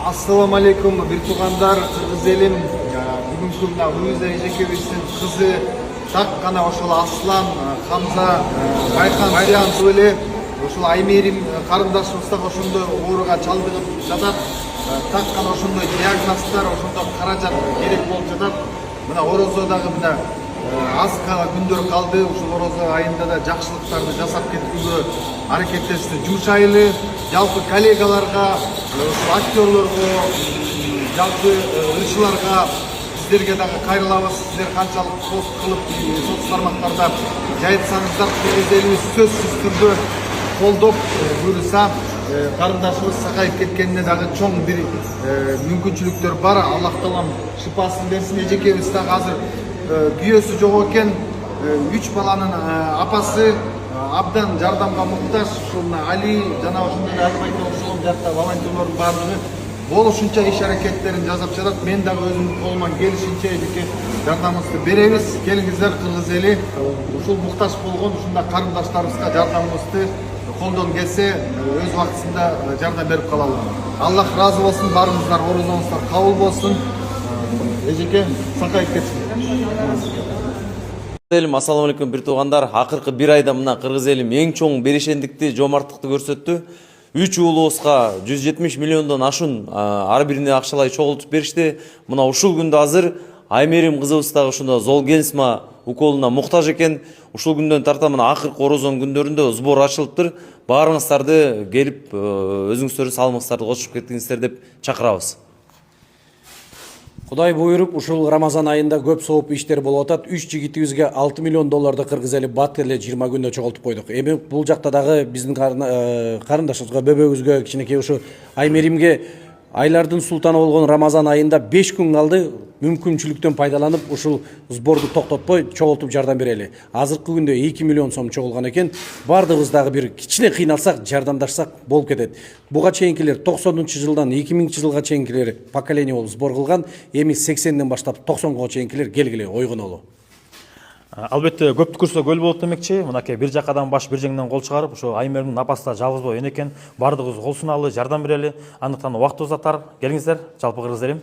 Ассаламу алейкум, бир туугандар, кыргыз элим. Бүгүнкү мына Луиза эжекебиздин кызы так гана ошол Аслан, Хамза, Байкан сыяктуу эле ошол Аймерим карындашыбыз да ошондой ооруга чалдыгып жатат. Так гана ошондой диагноздар, ошондой каражат керек болуп жатат. Мына орозо дагы мына аз күндөр калды. Ушул орозо айында да жакшылыктарды жасап кетүүгө аракеттешти. Жумшайлы жалпы коллегаларга, актерлорго, жалпы ырчыларга сиздерге дагы кайрылабыз. Сиздер канчалык пост кылып соц тармактарда жайытсаңыздар, кыргыз элибиз сөзсүз түрдө колдоп буюрса, карындашыбыз сакайып кеткенине дагы чоң бир мүмкүнчүлүктөр бар. Аллах таалам шыпасын берсин. Эжекебиз дагы азыр күйөөсү жок экен. 3 баланын апасы абдан жардамга муктаж. Ушул Али жана ошондой албайда ошол жакта волонтерлордун баардыгы болушунча иш аракеттерин жасап жатат. Мен дагы өзүмдүн колуман келишинче жардамыбызды беребиз. Келиңиздер, кыргыз эли ушул муктаж болгон ушундай карындаштарыбызга жардамыбызды колдон келсе өз убактысында жардам берип калалы. Аллах ыраазы болсун, баарыңыздар орозоңуздар кабыл болсун. Эжеке сакайып кетсин. Ассаламу алейкум, бир туугандар. Акыркы бир айда мына кыргыз элим эң чоң берешендикти, жомарттыкты көрсөттү. 3 уулубузга 170 миллиондон ашун ар бирине акчалай чогултуп беришти. Мына ушул күндө азыр Аймерим кызыбыз дагы ушунда Золгенсма уколуна муктаж экен. Ушул күндөн тарта мына акыркы орозонун күндөрүндө сбор ачылыптыр. Баарыңыздарды келип өзүңүздөрдүн салымыңыздарды кошуп кетиңиздер деп чакырабыз. Кудай буйруп, ушул Рамазан айында көп сооп иштер болуп атат. 3 жигитибизге 6 миллион долларды кыргыз эли бат эле 20 күндө чогултуп койдук. Эми бул жакта дагы биздин карындашыбызга, бөбөгүбүзгө, кичинекей ушу Аймеримге айлардын султаны болгон Рамазан айында 5 күн калды. Мүмкүнчүлүктөн пайдаланып, ушул сборду токтотпой чогултуп жардам берели. Азыркы күндө 2 миллион сом чогулган экен. Бардыгыбыз дагы бир кичине кыйналсак, жардамдашсак болуп кетет. Буга чейинкилер 90-жылдан 2000-жылга чейинкилер поколение болуп сбор кылган. Эми 80ден баштап 90га чейинкилер келгиле ойгонолу. Албетте көптү көрсө көл болот демекчи. Мынакей бир жакадан баш бир жеңден кол чыгарып, ошо Аймеримдин апасы да жалгыз боо эне экен. Бардыгыбыз кол суналы, жардам берели. Андыктан убакыт узатар. Келиңиздер, жалпы кыргыз элим.